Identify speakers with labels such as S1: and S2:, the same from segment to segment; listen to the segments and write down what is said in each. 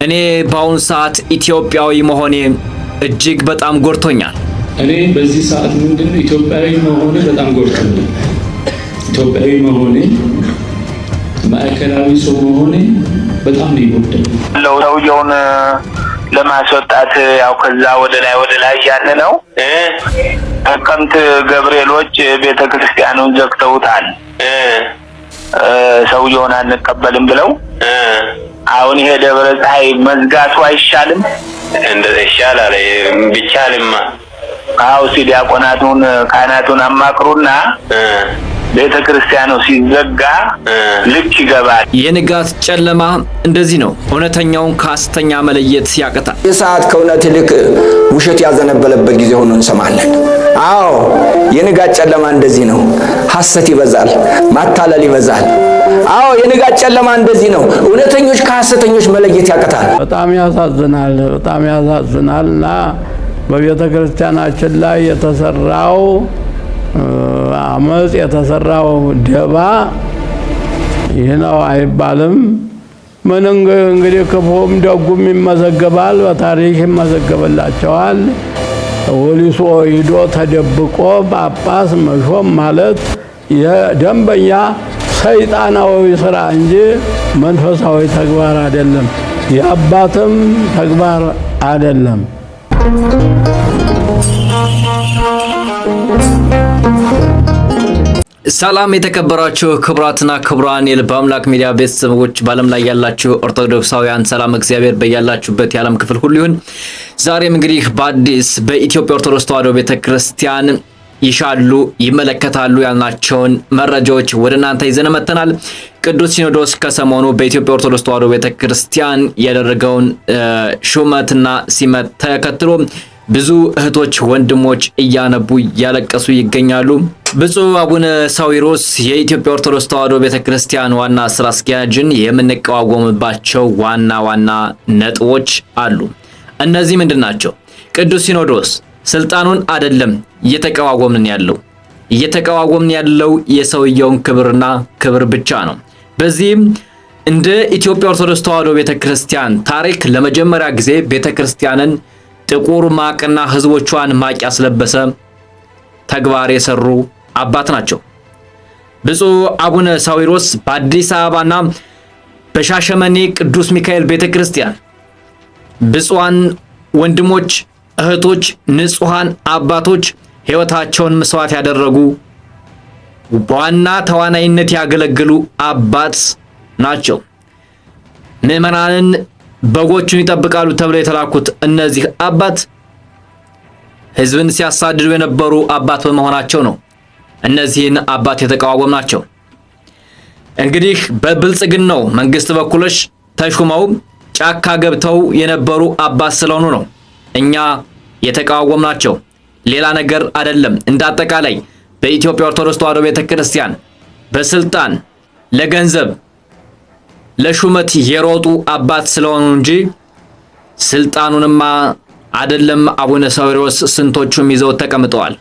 S1: እኔ በአሁኑ ሰዓት ኢትዮጵያዊ መሆኔ እጅግ በጣም ጎድቶኛል።
S2: እኔ በዚህ ሰዓት ምንድነው ኢትዮጵያዊ መሆኔ በጣም ጎድቶኛል። ኢትዮጵያዊ መሆኔ ማዕከላዊ ሰው መሆኔ በጣም ነው ይጎዳል።
S3: ሰውየውን ለማስወጣት ያው ከዛ ወደ ላይ ያለ ነው። ቀምት ገብርኤሎች ቤተክርስቲያኑን ዘግተውታል። ሰውየውን አንቀበልም ብለው አሁን ይሄ ደብረ ፀሐይ መዝጋቱ አይሻልም?
S4: እንደዚህ ይሻላል ቢቻልማ።
S3: አው ሲዲያቆናቱን ካህናቱን አማክሩና ቤተክርስቲያኑ ሲዘጋ ልክ ይገባል።
S1: የንጋት ጨለማ እንደዚህ ነው። እውነተኛውን ከሐሰተኛ መለየት ያቀታል።
S5: የሰዓት ከእውነት ይልቅ ውሸት ያዘነበለበት ጊዜ ሆኖ እንሰማለን። አዎ የንጋት ጨለማ እንደዚህ ነው። ሐሰት ይበዛል፣ ማታለል ይበዛል። አዎ የንጋት ጨለማ እንደዚህ ነው። እውነተኞች ከሐሰተኞች መለየት ያቀታል።
S6: በጣም ያሳዝናልና በቤተ ክርስቲያናችን ላይ የተሰራው አመጽ የተሰራው ደባ ይህ ነው አይባልም። ምን እንግዲህ ክፉም ደጉም ይመዘገባል፣ በታሪክ ይመዘገበላቸዋል። ወሊሶ ሂዶ ተደብቆ ጳጳስ መሾም ማለት የደንበኛ ሰይጣናዊ ስራ እንጂ መንፈሳዊ ተግባር አይደለም፣ የአባትም ተግባር አይደለም።
S1: ሰላም የተከበራችሁ ክቡራትና ክቡራን የልብ አምላክ ሚዲያ ቤተሰቦች በዓለም ላይ ያላችሁ ኦርቶዶክሳውያን ሰላም እግዚአብሔር በያላችሁበት የዓለም ክፍል ሁሉ ይሁን። ዛሬም እንግዲህ በአዲስ በኢትዮጵያ ኦርቶዶክስ ተዋሕዶ ቤተክርስቲያን ይሻሉ ይመለከታሉ ያልናቸውን መረጃዎች ወደ እናንተ ይዘን መጥተናል። ቅዱስ ሲኖዶስ ከሰሞኑ በኢትዮጵያ ኦርቶዶክስ ተዋሕዶ ቤተክርስቲያን ያደረገውን ሹመትና ሲመት ተከትሎ ብዙ እህቶች ወንድሞች እያነቡ ያለቀሱ ይገኛሉ። ብፁዕ አቡነ ሳዊሮስ የኢትዮጵያ ኦርቶዶክስ ተዋሕዶ ቤተክርስቲያን ዋና ስራ አስኪያጅን የምንቃወምባቸው ዋና ነጥቦች አሉ። እነዚህ ምንድናቸው? ቅዱስ ሲኖዶስ ስልጣኑን አይደለም እየተቃወምን ያለው የሰውየውን ክብር ብቻ ነው። በዚህም እንደ ኢትዮጵያ ኦርቶዶክስ ተዋሕዶ ቤተክርስቲያን ታሪክ ለመጀመሪያ ጊዜ ቤተክርስቲያንን ጥቁር ማቅና ህዝቦቿን ማቅ ያስለበሰ ተግባር የሰሩ አባት ናቸው። ብፁዕ አቡነ ሳዊሮስ በአዲስ አበባና በሻሸመኔ ቅዱስ ሚካኤል ቤተክርስቲያን ብፁዓን ወንድሞች፣ እህቶች፣ ንጹሃን አባቶች ህይወታቸውን መስዋዕት ያደረጉ በዋና ተዋናይነት ያገለግሉ አባት ናቸው። ምዕመናንን በጎቹን ይጠብቃሉ ተብለው የተላኩት እነዚህ አባት ህዝብን ሲያሳድዱ የነበሩ አባት በመሆናቸው ነው እነዚህን አባት የተቃወምናቸው። እንግዲህ በብልጽግናው መንግስት በኩልሽ ተሹመው ጫካ ገብተው የነበሩ አባት ስለሆኑ ነው እኛ የተቃወምናቸው፣ ሌላ ነገር አይደለም። እንዳጠቃላይ በኢትዮጵያ ኦርቶዶክስ ተዋሕዶ ቤተክርስቲያን በስልጣን ለገንዘብ ለሹመት የሮጡ አባት ስለሆኑ እንጂ ስልጣኑንማ አይደለም አቡነ ሳዊሮስ ስንቶቹም ይዘው ተቀምጠዋል።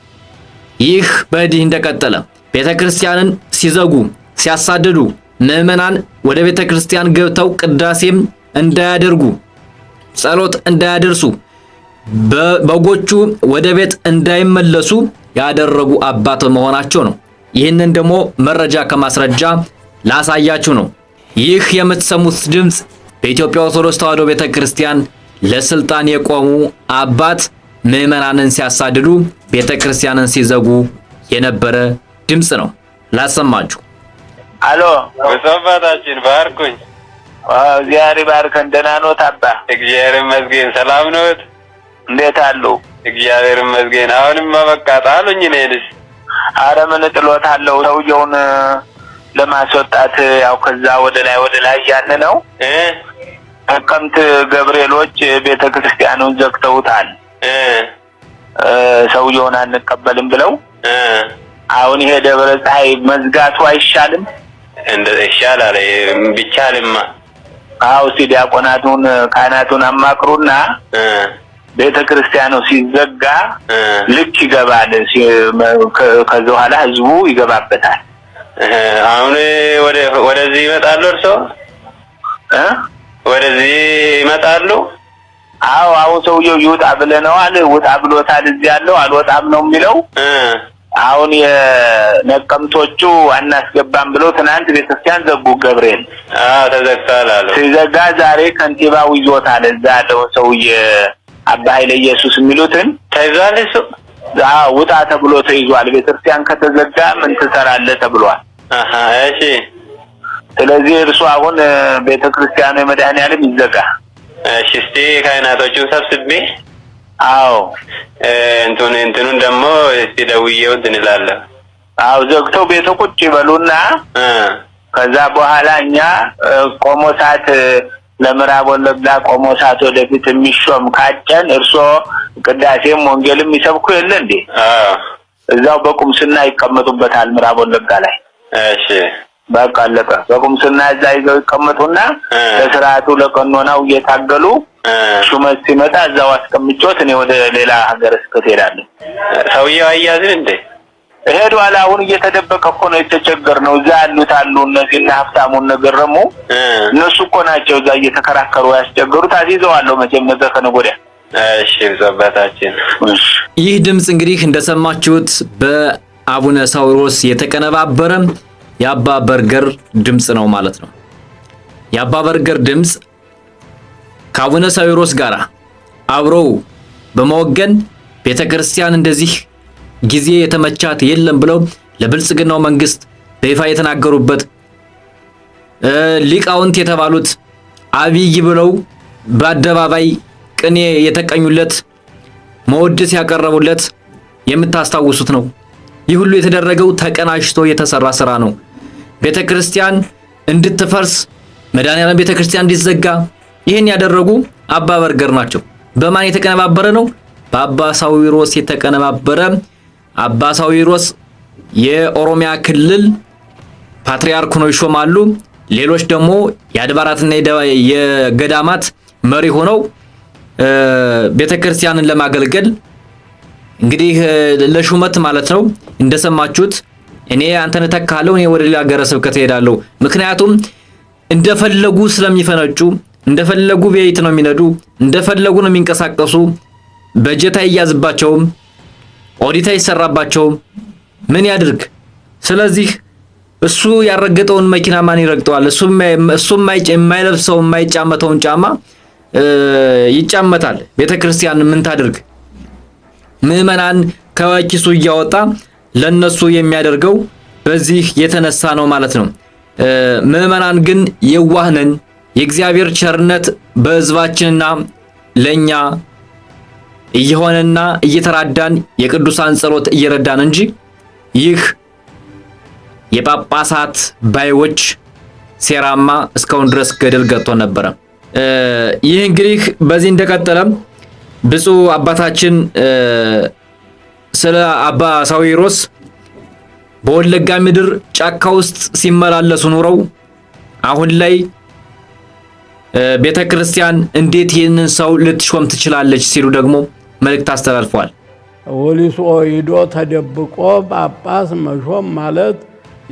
S1: ይህ በዚህ እንደቀጠለ ቤተክርስቲያንን ሲዘጉ ሲያሳድዱ ምዕመናን ወደ ቤተክርስቲያን ገብተው ቅዳሴም እንዳያደርጉ ጸሎት እንዳያደርሱ በጎቹ ወደ ቤት እንዳይመለሱ ያደረጉ አባት መሆናቸው ነው። ይህንን ደግሞ መረጃ ከማስረጃ ላሳያችሁ ነው። ይህ የምትሰሙት ድምጽ በኢትዮጵያ ኦርቶዶክስ ተዋሕዶ ቤተክርስቲያን ለስልጣን የቆሙ አባት ምዕመናንን ሲያሳድዱ ቤተክርስቲያንን ሲዘጉ የነበረ ድምጽ ነው። ላሰማችሁ።
S3: አሎ
S4: ወሰባታችን ባርኩኝ።
S3: እግዚአብሔር ባርከን። ደህና ኖት አባ?
S4: እግዚአብሔር ይመስገን። ሰላም ኖት?
S3: እንዴት አሉ?
S4: እግዚአብሔር ይመስገን። አሁንማ በቃ ጣሉኝ ነኝስ።
S3: አረ ምን ጥሎታለሁ። ሰውየውን ለማስወጣት ያው ከዛ ወደ ላይ ያለ ነው። ቀምት ገብርኤሎች ቤተክርስቲያኑን ዘግተውታል። ሰውየውን አንቀበልም ብለው አሁን ይሄ ደብረ ፀሐይ መዝጋቱ አይሻልም?
S4: እንደዚህ ይሻላል ቢቻልማ።
S3: አው ሲዲያቆናቱን ካህናቱን አማክሩና ቤተክርስቲያኑ ሲዘጋ ልክ ይገባል። ከዛ በኋላ ህዝቡ ይገባበታል።
S4: አሁን ወደዚህ ይመጣሉ እርሶ? ወደዚህ ይመጣሉ።
S3: አዎ አሁን ሰውየው ይውጣ ብለነዋል። ውጣ ብሎታል። እዚህ ያለው አልወጣም ነው የሚለው። አሁን የነቀምቶቹ አናስገባም ብለው ትናንት ቤተክርስቲያን ዘጉ። ገብርኤል
S4: ተዘግቷል አሉ።
S3: ሲዘጋ ዛሬ ከንቲባው ይዞታል። እዛ ያለው ሰውዬ አባ ኃይለ ኢየሱስ የሚሉትን
S4: ተይዟል። እሱ
S3: ውጣ ተብሎ ተይዟል። ቤተክርስቲያን ከተዘጋ ምን ትሰራለህ ተብሏል።
S4: እሺ
S3: ስለዚህ እርሱ አሁን ቤተክርስቲያኑ የመድኃኔዓለም ይዘጋ።
S4: እሺ እስቲ ካህናቶቹን ሰብስቤ
S3: አዎ
S4: እንትኑን ደግሞ እስቲ ደውዬው እንትን እላለሁ።
S3: አዎ ዘግተው ቤተ ቁጭ ይበሉና ከዛ በኋላ እኛ ቆሞሳት ለምዕራብ ወለጋ ቆሞሳት ወደፊት የሚሾም ካጨን እርሶ ቅዳሴም ወንጌልም ይሰብኩ የለ እንዴ? እዛው በቁምስና ይቀመጡበታል ምዕራብ ወለጋ ላይ።
S4: እሺ
S3: በቃ አለቀ። በቁምስና እዛ ይዘው ይቀመጡና ለሥርዓቱ ለቀኖናው እየታገሉ ሹመት ሲመጣ እዛው አስቀምጮት እኔ ወደ ሌላ ሀገር እስከሄዳለሁ።
S4: ሰውየው አያዝን እንዴ?
S3: ሄዷል። አሁን እየተደበቀ እኮ ነው የተቸገርነው። እዛ ያሉት አሉ እነዚህና ሀብታሙን ነገረሙ። እነሱ እኮ ናቸው እዛ እየተከራከሩ ያስቸገሩት። አዚዘዋለሁ መቼም ነገ ከነገ ወዲያ።
S4: እሺ ዘባታችን።
S1: ይህ ድምጽ እንግዲህ እንደሰማችሁት በአቡነ ሳዊሮስ የተቀነባበረ የአባ በርገር ድምጽ ነው ማለት ነው። የአባ በርገር ድምጽ ከአቡነ ሳዊሮስ ጋር አብረው በመወገን ቤተክርስቲያን እንደዚህ ጊዜ የተመቻት የለም ብለው ለብልጽግናው መንግስት በይፋ የተናገሩበት ሊቃውንት የተባሉት አብይ ብለው በአደባባይ ቅኔ የተቀኙለት መወድስ ያቀረቡለት የምታስታውሱት ነው። ይህ ሁሉ የተደረገው ተቀናጅቶ የተሰራ ስራ ነው። ቤተክርስቲያን እንድትፈርስ መድኃኔዓለም ቤተክርስቲያን እንዲዘጋ ይህን ያደረጉ አባ በርገር ናቸው። በማን የተቀነባበረ ነው? በአባ ሳዊሮስ የተቀነባበረ። አባ ሳዊሮስ የኦሮሚያ ክልል ፓትርያርክ ሆነው ይሾማሉ። ሌሎች ደግሞ የአድባራትና የገዳማት መሪ ሆነው ቤተክርስቲያንን ለማገልገል እንግዲህ ለሹመት ማለት ነው። እንደሰማችሁት እኔ አንተን ተካለው እኔ ወደ ሌላ ሀገረ ስብከት እሄዳለሁ። ምክንያቱም እንደፈለጉ ስለሚፈነጩ፣ እንደፈለጉ ቤት ነው የሚነዱ፣ እንደፈለጉ ነው የሚንቀሳቀሱ። በጀት አይያዝባቸውም፣ ኦዲት አይሰራባቸውም። ምን ያድርግ? ስለዚህ እሱ ያረገጠውን መኪና ማን ይረግጠዋል? እሱ የማይለብሰው የማይጫመተውን ጫማ ይጫመታል። ቤተክርስቲያን ምን ታድርግ? ምዕመናን ከኪሱ እያወጣ ለነሱ የሚያደርገው በዚህ የተነሳ ነው ማለት ነው። ምዕመናን ግን የዋህነን የእግዚአብሔር ቸርነት በሕዝባችንና ለኛ እየሆነና እየተራዳን የቅዱሳን ጸሎት እየረዳን እንጂ ይህ የጳጳሳት ባዮች ሴራማ እስካሁን ድረስ ገደል ገብቶ ነበረ። ይህ እንግዲህ በዚህ እንደቀጠለ ብፁዕ አባታችን ስለ አባ ሳዊሮስ በወለጋ ምድር ጫካ ውስጥ ሲመላለሱ ኖረው አሁን ላይ ቤተክርስቲያን እንዴት ይህንን ሰው ልትሾም ትችላለች ሲሉ ደግሞ መልእክት አስተላልፈዋል።
S6: ወሊሶ ሂዶ ተደብቆ ጳጳስ መሾም ማለት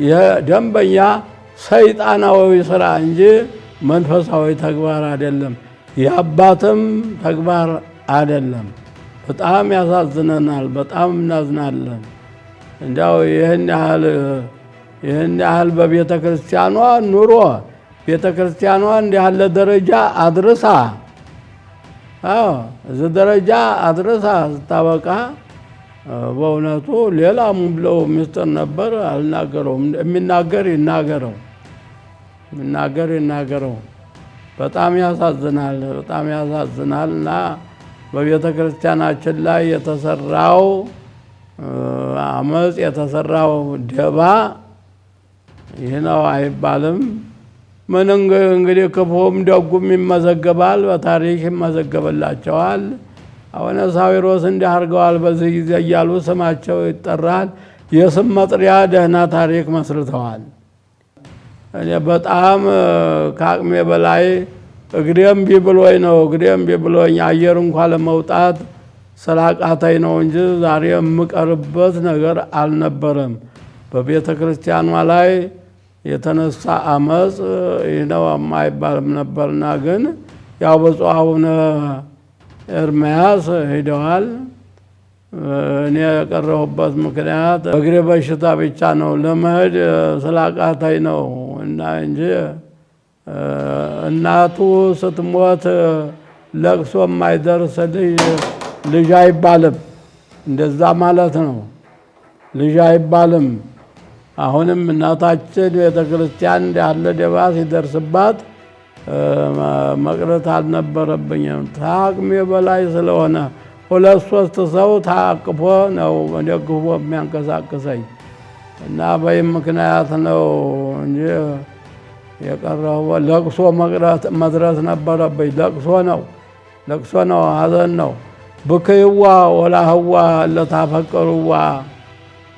S6: የደንበኛ ሰይጣናዊ ስራ እንጂ መንፈሳዊ ተግባር አይደለም። የአባትም ተግባር አይደለም። በጣም ያሳዝነናል። በጣም እናዝናለን። እንዲያው ይህን ያህል በቤተ ክርስቲያኗ ኑሮ ቤተ ክርስቲያኗ እንዲህ ያለ ደረጃ አድርሳ እዚህ ደረጃ አድርሳ ስታበቃ በእውነቱ ሌላም ብለው ምስጢር ነበር አልናገረውም። የሚናገር ይናገረው። በጣም ያሳዝናል። በጣም ያሳዝናል። እና በቤተ ክርስቲያናችን ላይ የተሰራው አመጽ የተሰራው ደባ ይህ ነው አይባልም። ምን እንግዲህ ክፉም ደጉም ይመዘገባል፣ በታሪክ ይመዘገበላቸዋል። አቡነ ሳዊሮስ እንዲህ አድርገዋል በዚህ ጊዜ እያሉ ስማቸው ይጠራል። የስም መጥሪያ ደህና ታሪክ መስርተዋል። እኔ በጣም ከአቅሜ በላይ እግሬም ቢብሎኝ አየር እንኳን ለመውጣት ስላቃተኝ ነው እንጂ ዛሬ የምቀርበት ነገር አልነበረም። በቤተ ክርስቲያኗ ላይ የተነሳ አመጽ ነው የማይባልም ነበርና ግን ያው ብፁዕ አቡነ ኤርምያስ ሄደዋል። እኔ የቀረሁበት ምክንያት እግሬ በሽታ ብቻ ነው ለመሄድ ስላቃተኝ ነው እና እንጂ እናቱ ስትሞት ለቅሶ የማይደርስ ልጅ አይባልም። እንደዛ ማለት ነው። ልጅ አይባልም። አሁንም እናታችን ቤተክርስቲያን ያለ ደባ ሲደርስባት መቅረት አልነበረብኝም። ታቅሜ በላይ ስለሆነ 2-3 ሰው ታቅፎ ነው ደግፎ የሚያንቀሳቅሰኝ እና በይም ምክንያት ነው እንጂ የቀረው ለቅሶ መድረስ ነበረብኝ። ለቅሶ ነው፣ ሀዘን ነው። ብክይዋ ወላህዋ ለታፈቀሩዋ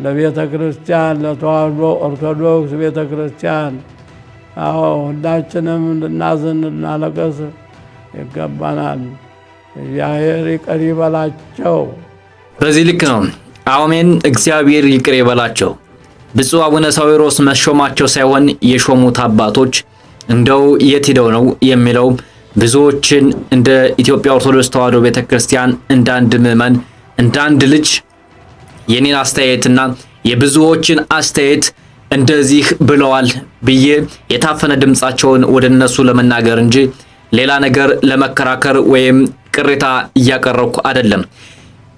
S6: ለቤተ ክርስቲያን ለተዋሕዶ ኦርቶዶክስ ቤተ ክርስቲያን አዎ ሁላችንም ልናዝን ልናለቅስ ይገባናል። እግዚአብሔር ይቅር ይበላቸው።
S1: በዚህ ልክ ነው። አሜን። እግዚአብሔር ይቅር ይበላቸው። ብፁዕ አቡነ ሳዊሮስ መሾማቸው ሳይሆን የሾሙት አባቶች እንደው የት ሄደው ነው የሚለው ብዙዎችን እንደ ኢትዮጵያ ኦርቶዶክስ ተዋሕዶ ቤተክርስቲያን እንደ አንድ ምዕመን እንደ አንድ ልጅ የኔን አስተያየትና የብዙዎችን አስተያየት እንደዚህ ብለዋል ብዬ የታፈነ ድምጻቸውን ወደ እነሱ ለመናገር እንጂ ሌላ ነገር ለመከራከር ወይም ቅሬታ እያቀረብኩ አይደለም።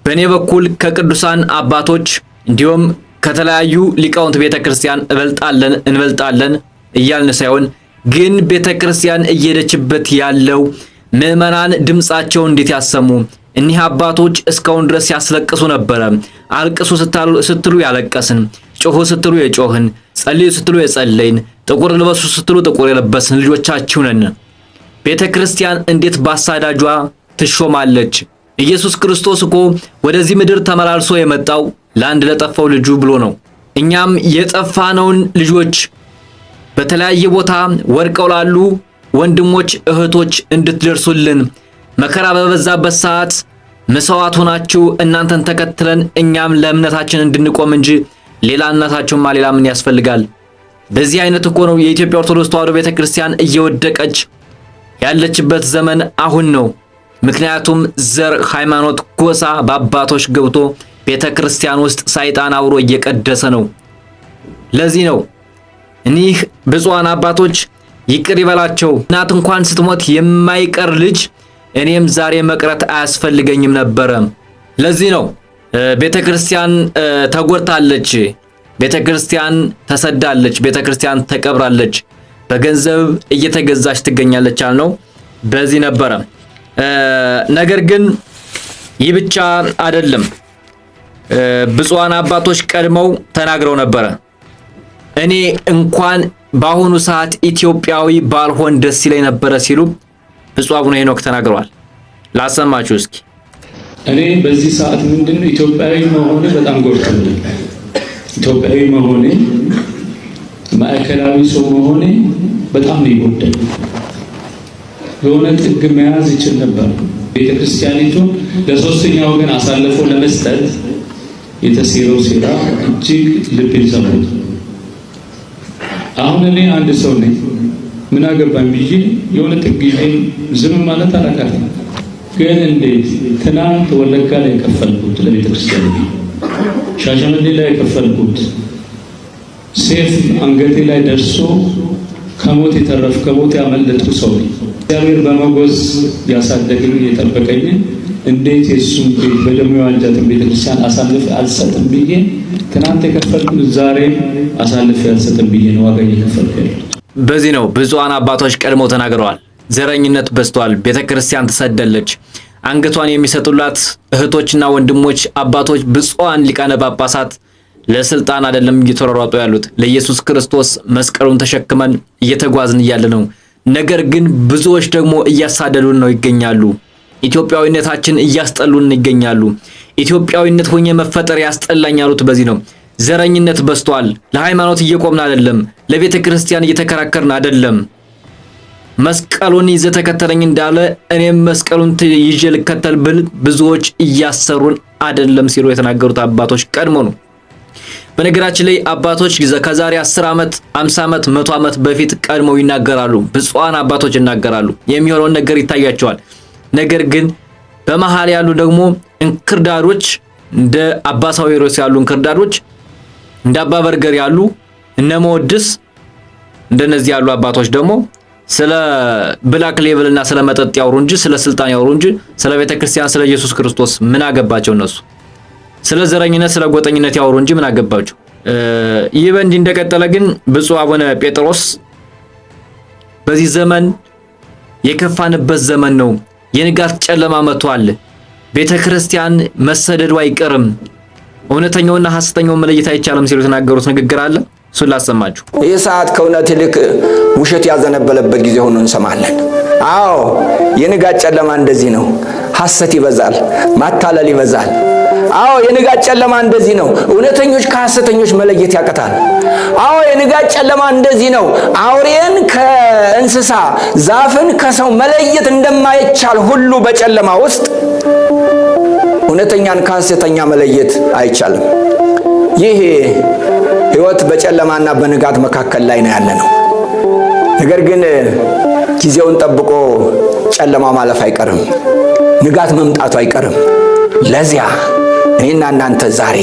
S1: በእኔ በኩል ከቅዱሳን አባቶች እንዲሁም ከተለያዩ ሊቃውንት ቤተክርስቲያን እንበልጣለን እያልን ሳይሆን ግን ቤተክርስቲያን እየሄደችበት ያለው ምዕመናን ድምጻቸው እንዴት ያሰሙ። እኒህ አባቶች እስካሁን ድረስ ያስለቅሱ ነበረ። አልቅሱ ስትሉ ያለቀስን፣ ጮሁ ስትሉ የጮህን፣ ጸልዩ ስትሉ የጸለይን፣ ጥቁር ልበሱ ስትሉ ጥቁር የለበስን ልጆቻችሁ ነን። ቤተክርስቲያን እንዴት ባሳዳጇ ትሾማለች? ኢየሱስ ክርስቶስ እኮ ወደዚህ ምድር ተመላልሶ የመጣው ለአንድ ለጠፋው ልጁ ብሎ ነው። እኛም የጠፋነውን ልጆች በተለያየ ቦታ ወድቀው ላሉ ወንድሞች እህቶች እንድትደርሱልን መከራ በበዛበት ሰዓት መስዋዕት ሆናችሁ እናንተን ተከትለን እኛም ለእምነታችን እንድንቆም እንጂ ሌላ እናታችሁማ ሌላ ምን ያስፈልጋል? በዚህ አይነት እኮ ነው የኢትዮጵያ ኦርቶዶክስ ተዋሕዶ ቤተክርስቲያን እየወደቀች ያለችበት ዘመን አሁን ነው። ምክንያቱም ዘር፣ ሃይማኖት፣ ጎሳ በአባቶች ገብቶ ቤተክርስቲያን ውስጥ ሰይጣን አብሮ እየቀደሰ ነው። ለዚህ ነው እኒህ ብፁዓን አባቶች ይቅር ይበላቸው። እናት እንኳን ስትሞት የማይቀር ልጅ እኔም ዛሬ መቅረት አያስፈልገኝም ነበረ። ለዚህ ነው ቤተክርስቲያን ተጎድታለች፣ ቤተክርስቲያን ተሰዳለች፣ ቤተክርስቲያን ተቀብራለች፣ በገንዘብ እየተገዛች ትገኛለች አልነው። በዚህ ነበረ። ነገር ግን ይህ ብቻ አይደለም። ብፁዓን አባቶች ቀድመው ተናግረው ነበረ። እኔ እንኳን በአሁኑ ሰዓት ኢትዮጵያዊ ባልሆን ደስ ይለኝ ነበረ ሲሉ ብፁዕ አቡነ ሄኖክ ተናግረዋል። ላሰማችሁ እስኪ።
S2: እኔ በዚህ ሰዓት ምንድነው ኢትዮጵያዊ መሆኔ በጣም ጎድቶኛል። ኢትዮጵያዊ መሆኔ ማዕከላዊ ሰው መሆኔ በጣም ነው ይጎዳል። የሆነ ጥግ መያዝ ይችል ነበር። ቤተክርስቲያኒቱ ለሶስተኛ ወገን አሳልፎ ለመስጠት የተሴረው ሴራ እጅግ ልብ ይሰማል። አሁን እኔ አንድ ሰው ነኝ፣ ምን አገባኝ ብዬ የሆነ ጥግ ይዤ ዝም ማለት አላቃተኝም። ግን እንዴት ትናንት ወለጋ ላይ የከፈልኩት ለቤተክርስቲያን፣ ሻሸመኔ ላይ የከፈልኩት ሴፍ አንገቴ ላይ ደርሶ ከሞት የተረፍ ከሞት ያመለጥኩ ሰው ነኝ። እግዚአብሔር በመጎዝ ያሳደገኝ የጠበቀኝ እንዴት የሱን ቤት በደሙ የዋጃትን ቤተክርስቲያን አሳልፌ አልሰጥም ብዬ ትናንት የከፈልኩት ዛሬም አሳልፌ አልሰጥም ብዬ ነው ዋጋ እየከፈልኩ ያለሁት።
S1: በዚህ ነው ብፁዓን አባቶች ቀድመው ተናግረዋል። ዘረኝነት በዝቷል፣ ቤተክርስቲያን ተሰደለች። አንገቷን የሚሰጡላት እህቶችና ወንድሞች አባቶች ብፁዓን ሊቃነ ጳጳሳት ለስልጣን አይደለም እየተሯሯጡ ያሉት፣ ለኢየሱስ ክርስቶስ መስቀሉን ተሸክመን እየተጓዝን እያለ ነው። ነገር ግን ብዙዎች ደግሞ እያሳደዱን ነው ይገኛሉ። ኢትዮጵያዊነታችን እያስጠሉን ይገኛሉ። ኢትዮጵያዊነት ሆኜ መፈጠር ያስጠላኝ ያሉት በዚህ ነው። ዘረኝነት በዝቷል። ለሃይማኖት እየቆምን አይደለም፣ ለቤተ ክርስቲያን እየተከራከርን አይደለም። መስቀሉን ይዘ ተከተለኝ እንዳለ እኔም መስቀሉን ይዤ ልከተል ብል ብዙዎች እያሰሩን አይደለም ሲሉ የተናገሩት አባቶች ቀድሞ ነው። በነገራችን ላይ አባቶች ከዛሬ 10 ዓመት 50 ዓመት 100 ዓመት በፊት ቀድመው ይናገራሉ። ብፁዓን አባቶች ይናገራሉ። የሚሆነውን ነገር ይታያቸዋል። ነገር ግን በመሃል ያሉ ደግሞ እንክርዳዶች እንደ አባ ሳዊሮስ ያሉ እንክርዳዶች እንደ አባ በርገር ያሉ እነ መወድስ እንደነዚህ ያሉ አባቶች ደግሞ ስለ ብላክ ሌቭልና ስለ መጠጥ ያወሩ እንጂ ስለ ስልጣን ያወሩ እንጂ ስለ ቤተክርስቲያን ስለ ኢየሱስ ክርስቶስ ምን አገባቸው? እነሱ ስለ ዘረኝነት ስለ ጎጠኝነት ያወሩ እንጂ ምን አገባቸው? ይህ በእንዲህ እንደቀጠለ ግን ብፁዕ አቡነ ጴጥሮስ በዚህ ዘመን የከፋንበት ዘመን ነው፣ የንጋት ጨለማ መጥቷል፣ ቤተክርስቲያን መሰደዱ አይቀርም፣ እውነተኛውና ሐሰተኛው መለየት አይቻልም ሲሉ የተናገሩት ንግግር አለ። እሱን ላሰማችሁ።
S5: ይህ ሰዓት ከእውነት ይልቅ ውሸት ያዘነበለበት ጊዜ ሆኖ እንሰማለን። አዎ የንጋት ጨለማ እንደዚህ ነው። ሐሰት ይበዛል፣ ማታለል ይበዛል። አዎ የንጋት ጨለማ እንደዚህ ነው። እውነተኞች ከሐሰተኞች መለየት ያቀታል። አዎ የንጋት ጨለማ እንደዚህ ነው። አውሬን ከእንስሳ ዛፍን ከሰው መለየት እንደማይቻል ሁሉ በጨለማ ውስጥ እውነተኛን ከሐሰተኛ መለየት አይቻልም። ይህ ሕይወት በጨለማና በንጋት መካከል ላይ ነው ያለነው። ነገር ግን ጊዜውን ጠብቆ ጨለማ ማለፍ አይቀርም፣ ንጋት መምጣቱ አይቀርም። ለዚያ እኔና እናንተ ዛሬ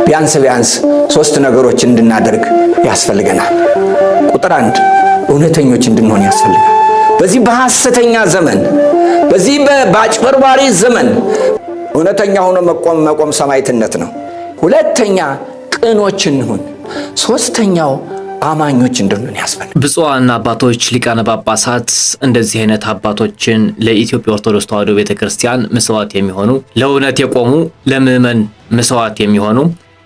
S5: ቢያንስ 3 ነገሮች እንድናደርግ ያስፈልገናል። ቁጥር 1 እውነተኞች እንድንሆን ያስፈልጋል። በዚህ በሐሰተኛ ዘመን፣ በዚህ በአጭበርባሪ ዘመን እውነተኛ ሆኖ መቆም ሰማዕትነት ነው። 2ኛ ቅኖች እንሁን። 3ኛው አማኞች እንድንሆን ያስፈልጋል።
S1: ብፁዓን አባቶች ሊቃነ ጳጳሳት እንደዚህ አይነት አባቶችን ለኢትዮጵያ ኦርቶዶክስ ተዋሕዶ ቤተክርስቲያን መስዋዕት የሚሆኑ ለእውነት የቆሙ ለምዕመን መስዋዕት የሚሆኑ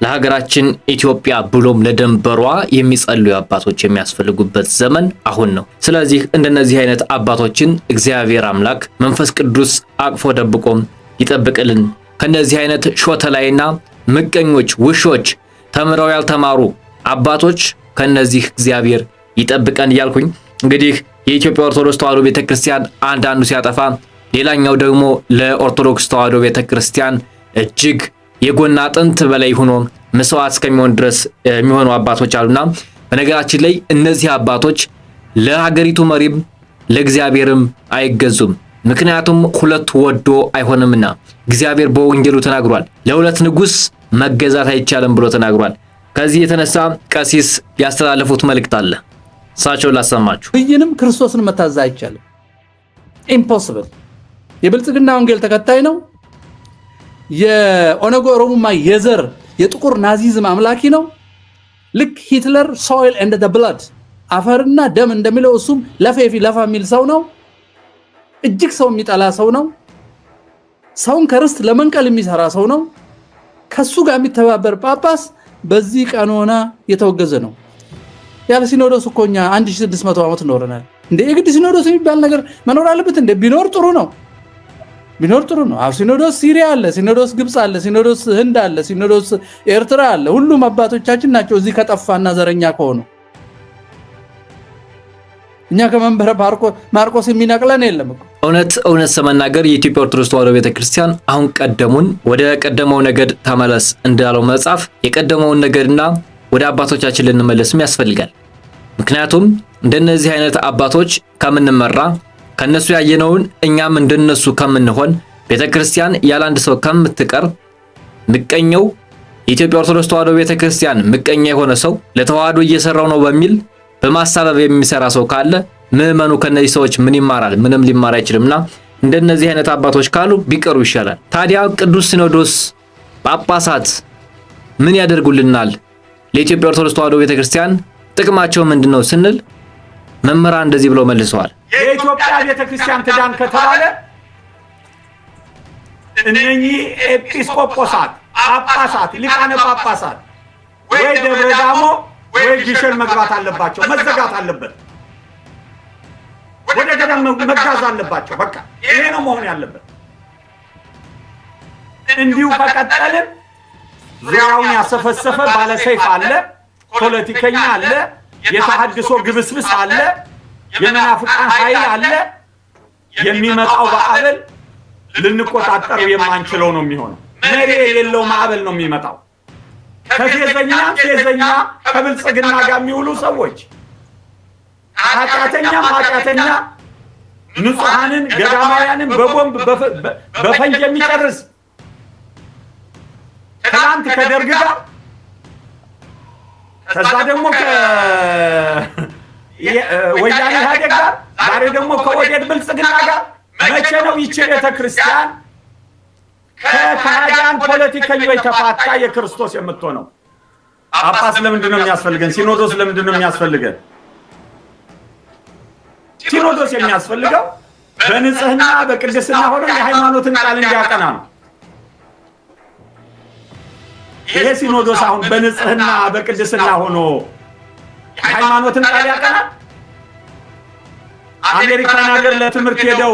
S1: ለሀገራችን ኢትዮጵያ ብሎም ለደንበሯ የሚጸልዩ አባቶች የሚያስፈልጉበት ዘመን አሁን ነው። ስለዚህ እንደነዚህ አይነት አባቶችን እግዚአብሔር አምላክ መንፈስ ቅዱስ አቅፎ ደብቆም ይጠብቅልን። ከነዚህ አይነት ሾተላይና ምቀኞች ውሾች ተምረው ያልተማሩ አባቶች ከነዚህ እግዚአብሔር ይጠብቀን እያልኩኝ እንግዲህ የኢትዮጵያ ኦርቶዶክስ ተዋሕዶ ቤተክርስቲያን አንዳንዱ ሲያጠፋ ሌላኛው ደግሞ ለኦርቶዶክስ ተዋሕዶ ቤተክርስቲያን እጅግ የጎና አጥንት በላይ ሆኖ መስዋዕት እስከሚሆን ድረስ የሚሆኑ አባቶች አሉና በነገራችን ላይ እነዚህ አባቶች ለሀገሪቱ መሪም ለእግዚአብሔርም አይገዙም። ምክንያቱም ሁለት ወዶ አይሆንምና እግዚአብሔር በወንጌሉ ተናግሯል። ለሁለት ንጉስ መገዛት አይቻልም ብሎ ተናግሯል። ከዚህ የተነሳ ቀሲስ ያስተላለፉት መልእክት አለ። እሳቸው ላሰማችሁ።
S6: ይህንም ክርስቶስን መታዘዝ አይቻልም። ኢምፖሲብል። የብልጽግና ወንጌል ተከታይ ነው። የኦነግ ኦሮሞማ የዘር የጥቁር ናዚዝም አምላኪ ነው። ልክ ሂትለር ሶይል ኤንድ ዘ ብለድ አፈርና ደም እንደሚለው እሱም ለፌፊ ለፋ የሚል ሰው ነው። እጅግ ሰው የሚጠላ ሰው ነው። ሰውን ከርስት ለመንቀል የሚሰራ ሰው ነው። ከሱ ጋር የሚተባበር ጳጳስ በዚህ ቀኖና የተወገዘ ነው። ያለ ሲኖዶስ እኮ እኛ 1600 ዓመት ኖረናል። እንደ የግድ ሲኖዶስ የሚባል ነገር መኖር አለበት እንደ ቢኖር ጥሩ ነው። ቢኖር ጥሩ ነው። አው ሲኖዶስ ሲሪያ አለ፣ ሲኖዶስ ግብጽ አለ፣ ሲኖዶስ ህንድ አለ፣ ሲኖዶስ ኤርትራ አለ። ሁሉም አባቶቻችን ናቸው እዚህ ከጠፋና ዘረኛ ከሆኑ። እኛ ከመንበረ ማርቆስ የሚነቅለን የለም እኮ።
S1: እውነት ሰመናገር የኢትዮጵያ ኦርቶዶክስ ተዋሕዶ ቤተክርስቲያን አሁን ቀደሙን ወደ ቀደመው ነገድ ተመለስ እንዳለው መጽሐፍ የቀደመውን ነገድና ወደ አባቶቻችን ልንመለስም ያስፈልጋል። ምክንያቱም እንደነዚህ አይነት አባቶች ከምንመራ ከነሱ ያየነውን እኛም እንደነሱ ከምንሆን ቤተክርስቲያን ያላንድ ሰው ከምትቀር ምቀኛው የኢትዮጵያ ኦርቶዶክስ ተዋሕዶ ቤተክርስቲያን ምቀኛ የሆነ ሰው ለተዋሕዶ እየሰራው ነው በሚል በማሳበብ የሚሰራ ሰው ካለ ምዕመኑ ከነዚህ ሰዎች ምን ይማራል? ምንም ሊማር አይችልምና እንደነዚህ አይነት አባቶች ካሉ ቢቀሩ ይሻላል። ታዲያ ቅዱስ ሲኖዶስ ጳጳሳት ምን ያደርጉልናል? ለኢትዮጵያ ኦርቶዶክስ ተዋሕዶ ቤተክርስቲያን ጥቅማቸው ምንድነው ስንል መምህራን እንደዚህ ብለው መልሰዋል።
S7: የኢትዮጵያ ቤተክርስቲያን ትዳን ከተባለ እነኚህ ኤጲስቆጶሳት፣ ጳጳሳት፣ ሊቃነ ጳጳሳት ወይ ደብረ ዳሞ ወይ ግሸን መግባት አለባቸው፣ መዘጋት አለበት፣ ወደ ገዳም መጋዝ አለባቸው። በቃ ይሄ ነው መሆን ያለበት። እንዲሁ ከቀጠልን ዙሪያውን ያሰፈሰፈ ባለሰይፍ አለ፣ ፖለቲከኛ አለ፣ የተሐድሶ ግብስብስ አለ፣ የመናፍቃን ኃይል አለ። የሚመጣው ማዕበል ልንቆጣጠረው የማንችለው ነው የሚሆነው። መሪ የሌለው ማዕበል ነው የሚመጣው። ከፌዘኛ ከብልጽግና ጋር የሚውሉ ሰዎች ኃጢአተኛ ንጹሐንን ገዳማውያንን በቦምብ በፈንጅ የሚጨርስ ትናንት ከደርግ ጋር ከዛ ደግሞ ከወያኔ ኢህአዴግ ጋር ዛሬ ደግሞ ከወዴድ ብልጽግና ጋር መቼ ነው ይቺ ቤተክርስቲያን ከካህዲያን ፖለቲከኞች ተፋታ የክርስቶስ የምትሆነው? ጳጳስ ለምንድን ነው የሚያስፈልገን? ሲኖዶስ ለምንድን ነው የሚያስፈልገን? ሲኖዶስ የሚያስፈልገው በንጽህና በቅድስና ሆኖ የሃይማኖትን ቃል እንዲያቀና ነው። ይሄ ሲኖዶስ አሁን በንጽህና በቅድስና ሆኖ የሃይማኖትን ቃል ያቀናል? አሜሪካን ሀገር ለትምህርት ሄደው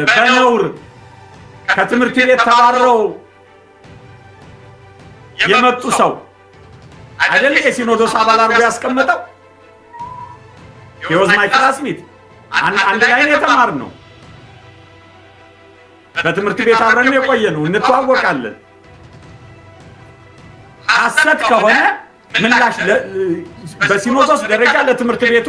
S7: በነውር ከትምህርት ቤት ተባረው የመጡ ሰው አይደል የሲኖዶስ አባል አድርጎ ያስቀመጠው? የወዝ ማይ ክላስሜት አንድ ላይ ነው የተማርነው። በትምህርት ቤት አብረን የቆየ ነው፣ እንተዋወቃለን። ሐሰት ከሆነ ምላሽ በሲኖዶስ ደረጃ ለትምህርት ቤቱ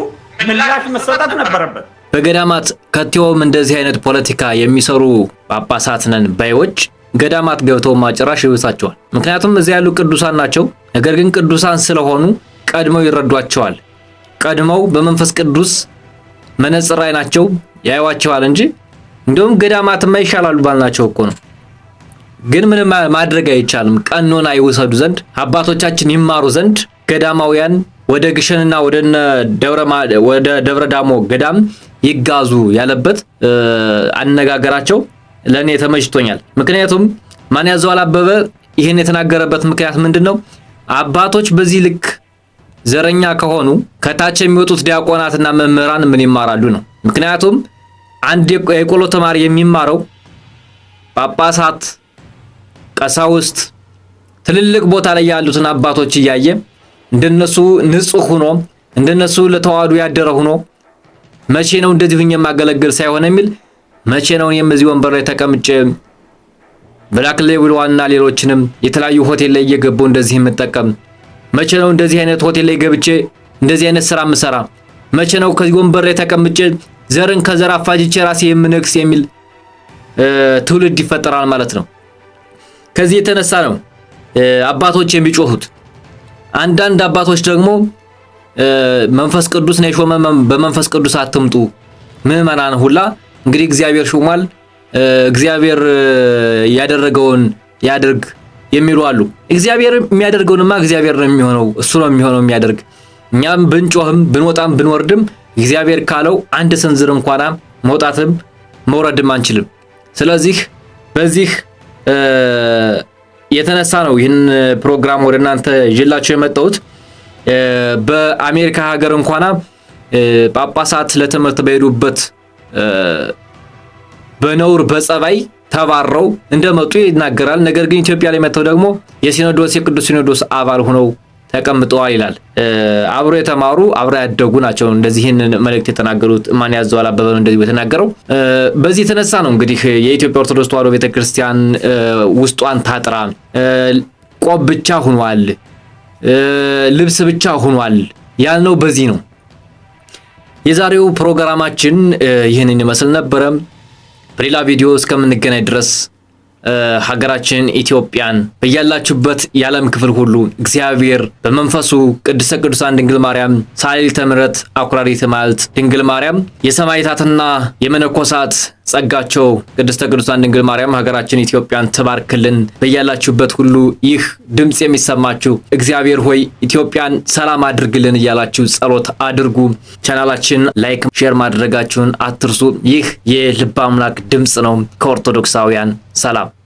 S7: ምላሽ መሰጠት ነበረበት።
S1: በገዳማት ከቴውም እንደዚህ አይነት ፖለቲካ የሚሰሩ ጳጳሳት ነን ባዮች ገዳማት ገብተው ማጭራሽ ይወሳቸዋል። ምክንያቱም እዚያ ያሉ ቅዱሳን ናቸው። ነገር ግን ቅዱሳን ስለሆኑ ቀድመው ይረዷቸዋል። ቀድመው በመንፈስ ቅዱስ መነጽር ላይ ናቸው ያዩዋቸዋል እንጂ እንደውም ገዳማትማ ይሻላሉ ባልናቸው እኮ ነው። ግን ምንም ማድረግ አይቻልም። ቀኖና ይወሰዱ ዘንድ አባቶቻችን ይማሩ ዘንድ ገዳማውያን ወደ ግሸንና ወደ ደብረ ዳሞ ገዳም ይጋዙ ያለበት አነጋገራቸው ለኔ ተመችቶኛል። ምክንያቱም ማን ያዘዋል አበበ ይሄን የተናገረበት ምክንያት ምንድነው? አባቶች በዚህ ልክ ዘረኛ ከሆኑ ከታች የሚወጡት ዲያቆናትና መምህራን ምን ይማራሉ ነው። ምክንያቱም አንድ የቆሎ ተማሪ የሚማረው ጳጳሳት፣ ቀሳውስት ትልልቅ ቦታ ላይ ያሉትን አባቶች እያየ እንደነሱ ንጹህ ሆኖ እንደነሱ ለተዋህዶ ያደረ ሆኖ መቼ ነው እንደዚህ ሆኜ ማገለግል ሳይሆን የሚል መቼ ነው የምዚህ ወንበር ላይ ተቀምጬ ብላክ ሌብል ዋና ሌሎችንም የተለያዩ ሆቴል ላይ እየገቡ እንደዚህ የምጠቀም መቼ ነው እንደዚህ አይነት ሆቴል ላይ ገብቼ እንደዚህ አይነት ስራ ምሰራ መቼ ነው ከዚህ ወንበር ላይ ተቀምጬ ዘርን ከዘር አፋጅቼ ራሴ የምነክስ የሚል ትውልድ ይፈጠራል ማለት ነው። ከዚህ የተነሳ ነው አባቶች የሚጮሁት። አንዳንድ አባቶች ደግሞ መንፈስ ቅዱስ ነው የሾመ በመንፈስ ቅዱስ አትምጡ ምዕመናን ሁላ እንግዲህ እግዚአብሔር ሾሟል እግዚአብሔር ያደረገውን ያድርግ የሚሉ አሉ። እግዚአብሔር የሚያደርገውንማ እግዚአብሔር ነው የሚሆነው፣ እሱ ነው የሚሆነው የሚያደርግ። እኛም ብንጮህም ብንወጣም ብንወርድም እግዚአብሔር ካለው አንድ ስንዝር እንኳን መውጣትም መውረድም አንችልም። ስለዚህ በዚህ የተነሳ ነው ይህን ፕሮግራም ወደ እናንተ ይዤላችሁ የመጣሁት። በአሜሪካ ሀገር እንኳን ጳጳሳት ለትምህርት በሄዱበት በነውር በጸባይ ተባረው እንደመጡ ይናገራል። ነገር ግን ኢትዮጵያ ላይ መጥተው ደግሞ የሲኖዶስ የቅዱስ ሲኖዶስ አባል ሆነው ተቀምጠዋል ይላል። አብሮ የተማሩ አብሮ ያደጉ ናቸው እንደዚህን መልእክት የተናገሩት። ማን ያዘዋል አበበ እንደዚህ የተናገረው። በዚህ የተነሳ ነው እንግዲህ የኢትዮጵያ ኦርቶዶክስ ተዋሕዶ ቤተክርስቲያን ውስጧን ታጥራ ቆብ ብቻ ሆኗል፣ ልብስ ብቻ ሆኗል ያልነው በዚህ ነው። የዛሬው ፕሮግራማችን ይህንን ይመስል ነበረ። በሌላ ቪዲዮ እስከምንገናኝ ድረስ ሀገራችን ኢትዮጵያን በያላችሁበት የዓለም ክፍል ሁሉ እግዚአብሔር በመንፈሱ ቅድስተ ቅዱሳን ድንግል ማርያም ሳሊተ ምሕረት አኩራሪተ መዓልት ድንግል ማርያም የሰማዕታትና የመነኮሳት ጸጋቸው ቅድስተ ቅዱሳን ድንግል ማርያም ሀገራችን ኢትዮጵያን ትባርክልን። በያላችሁበት ሁሉ ይህ ድምጽ የሚሰማችሁ እግዚአብሔር ሆይ ኢትዮጵያን ሰላም አድርግልን እያላችሁ ጸሎት አድርጉ። ቻናላችን ላይክ፣ ሼር ማድረጋችሁን አትርሱ። ይህ የልበ አምላክ ድምጽ ነው ከኦርቶዶክሳውያን። ሰላም